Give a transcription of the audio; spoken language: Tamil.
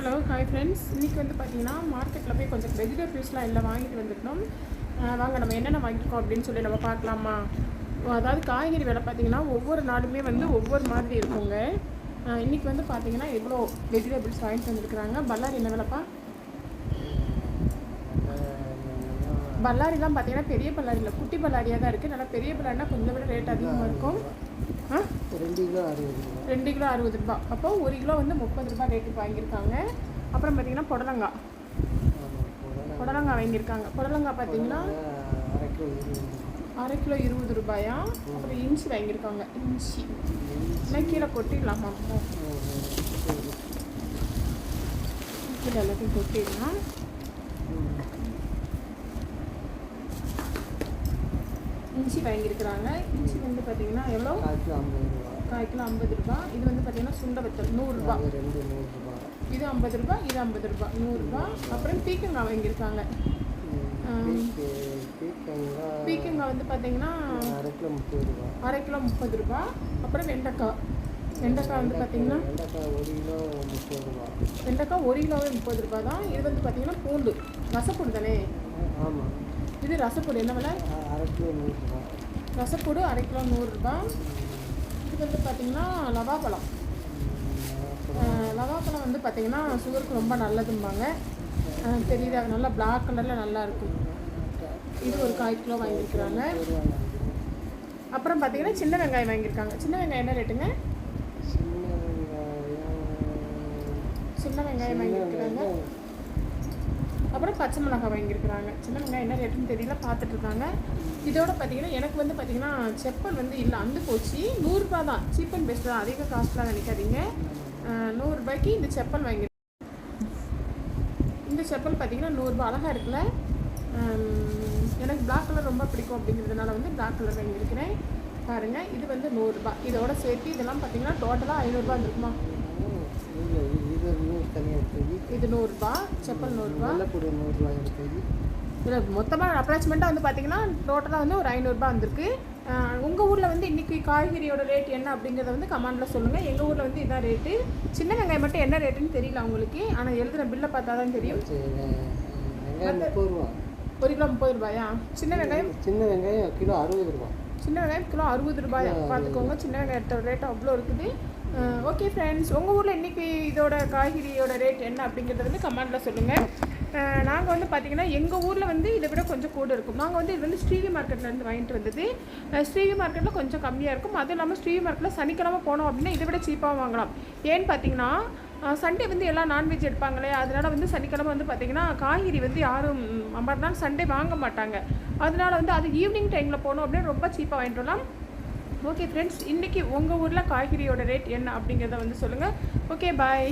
Hello hi friends. இன்றைக்கி வந்து பார்த்திங்கன்னா மார்க்கெட்டில் போய் கொஞ்சம் வெஜிடபிள்ஸ்லாம் எல்லாம் வாங்கிட்டு வந்துட்டோம். வாங்க நம்ம என்னென்ன வாங்கியிருக்கோம் அப்படின்னு சொல்லி நம்ம பார்க்கலாமா. அதாவது காய்கறி விலை பார்த்திங்கன்னா ஒவ்வொரு நாளுமே வந்து ஒவ்வொரு மாதிரி இருக்குங்க. இன்றைக்கி வந்து பார்த்திங்கன்னா எவ்வளோ வெஜிடபிள்ஸ் வாங்கிட்டு வந்துருக்குறாங்க. பல்லாரி என்ன விலைப்பா? பல்லாரிலாம் பார்த்திங்கன்னா பெரிய பல்லாரி இல்லை, குட்டி பல்லாரியாக தான் இருக்குது. நல்லா பெரிய பல்லாரினா கொஞ்சம் விட ரேட் அதிகமாக இருக்கும். 2 கிலோ 60 ரூபா. அப்போ 1 கிலோ வந்து 30 ரூபா ரேட்டுக்கு வாங்கியிருக்காங்க. அப்புறம் பார்த்திங்கன்னா புடலங்காய் வாங்கியிருக்காங்க. புடலங்காய் பார்த்திங்கன்னா அரை கிலோ 20 ரூபாயா. அப்புறம் இஞ்சி வாங்கியிருக்காங்க. இஞ்சி இன்னும் கீழே கொட்டிடலாமா? கீழே எல்லாத்தையும் கொட்டிடலாம். இஞ்சி வாங்கியிருக்கிறாங்க. இஞ்சி வந்து பார்த்திங்கன்னா எவ்வளோ? கால் கிலோ 50 ரூபா. இது வந்து பார்த்திங்கன்னா சுண்ட வத்தல் 100 ரூபா. இது 50 ரூபா, இது 50 ரூபா, 100 ரூபா. அப்புறம் பீக்கங்காய் வாங்கியிருக்காங்க. பீக்கங்காய் வந்து பார்த்திங்கன்னா அரை கிலோ 30 ரூபா. அப்புறம் வெண்டைக்காய் வந்து பார்த்திங்கன்னா வெண்டைக்காய் 1 கிலோவே 30 ரூபா தான். இது வந்து பார்த்திங்கன்னா பூண்டு ரசப்பூடு தானே? இது ரசப்பூடு என்ன விலை? ரசப்பூடு அரை கிலோ 100 ரூபா. இது வந்து பார்த்திங்கன்னா லவாப்பழம் வந்து பார்த்திங்கன்னா சுகருக்கு ரொம்ப நல்லதும்பாங்க. தெரியுது, அது நல்லா பிளாக் கலரில் நல்லாயிருக்கும். இது ஒரு 1/4 கிலோ வாங்கியிருக்கிறாங்க. அப்புறம் பார்த்திங்கன்னா சின்ன வெங்காயம் வாங்கியிருக்காங்க. சின்ன வெங்காயம் என்ன ரேட்டுங்க? சின்ன வெங்காயம் வாங்கியிருக்கிறாங்க. அப்புறம் பச்சை மிளகாய் வாங்கியிருக்கிறாங்க. சின்ன வெங்காயம் என்ன ரேட்டுன்னு தெரியல, பார்த்துட்ருக்காங்க. இதோட பார்த்திங்கன்னா எனக்கு வந்து பார்த்திங்கன்னா செப்பல் வந்து இல்லை, அந்து போச்சு. 100 ரூபா தான், சீப் அண்ட் பெஸ்ட் தான், அதிக காஸ்ட்லாம் நினைக்காதீங்க. 100 ரூபாய்க்கு இந்த செப்பல் வாங்கி. இந்த செப்பல் பார்த்திங்கன்னா 100 ரூபா. அழகாக இருக்குல்ல. எனக்கு பிளாக் கலர் ரொம்ப பிடிக்கும் அப்படிங்கிறதுனால வந்து பிளாக் கலர் வாங்கியிருக்கிறேன். பாருங்கள், இது வந்து 100 ரூபா. இதோட சேர்த்து இதெல்லாம் பார்த்திங்கன்னா டோட்டலாக 500 ரூபா வந்துருக்குமா? இது 100 ரூபா, செப்பல் 100 ரூபா. இதில் மொத்தமாக அப்ராக்சிமேட்டாக வந்து பார்த்திங்கன்னா டோட்டலாக வந்து ஒரு 500 ரூபா வந்திருக்கு. உங்கள் ஊரில் வந்து இன்றைக்கி காய்கறியோட ரேட் என்ன அப்படிங்கிறத வந்து கமெண்டில் சொல்லுங்கள். எங்கள் ஊரில் வந்து இதான் ரேட்டு. சின்ன வெங்காயம் மட்டும் என்ன ரேட்டுன்னு தெரியல அவங்களுக்கு, ஆனால் எழுதுகிற பில்லை பார்த்தா தான் தெரியும். 1 கிலோ 30 ரூபாயா? சின்ன வெங்காயம் கிலோ 60 ரூபா. சின்ன வெங்காயம் கிலோ 60 ரூபாயா? பார்த்துக்கோங்க, சின்ன வெங்காயத்தோட ரேட் அவ்வளோ இருக்குது. ஓகே ஃப்ரெண்ட்ஸ், உங்கள் ஊரில் இன்றைக்கி இதோட காய்கறியோட ரேட் என்ன அப்படிங்கிறத வந்து கமெண்டில் சொல்லுங்கள். நாங்கள் வந்து பார்த்திங்கன்னா எங்கள் ஊரில் வந்து இதை விட கொஞ்சம் கூட இருக்கும். நாங்கள் வந்து இது வந்து ஸ்ரீவி மார்க்கெட்லேருந்து வாங்கிட்டு வந்தது. ஸ்ரீவி மார்க்கெட்டில் கொஞ்சம் கம்மியாக இருக்கும். அதுவும் இல்லாமல் ஸ்ரீவி மார்க்கெட்டில் சனிக்கிழமை போனோம் அப்படின்னா இதை விட சீப்பாக வாங்கலாம். ஏன்னு பார்த்தீங்கன்னா சண்டே வந்து எல்லாம் நான்வெஜ் எடுப்பாங்களே, அதனால் வந்து சனிக்கிழமை வந்து பார்த்திங்கன்னா காய்கறி வந்து யாரும் மறுநாள் சண்டே வாங்க மாட்டாங்க. அதனால் வந்து அது ஈவினிங் டைமில் போனோம் அப்படின்னா ரொம்ப சீப்பாக வாங்கிட்டு வரலாம். ஓகே ஃப்ரெண்ட்ஸ், இன்றைக்கி உங்கள் ஊரில் காய்கறியோட ரேட் என்ன அப்படிங்கிறத வந்து சொல்லுங்கள். ஓகே, பாய்.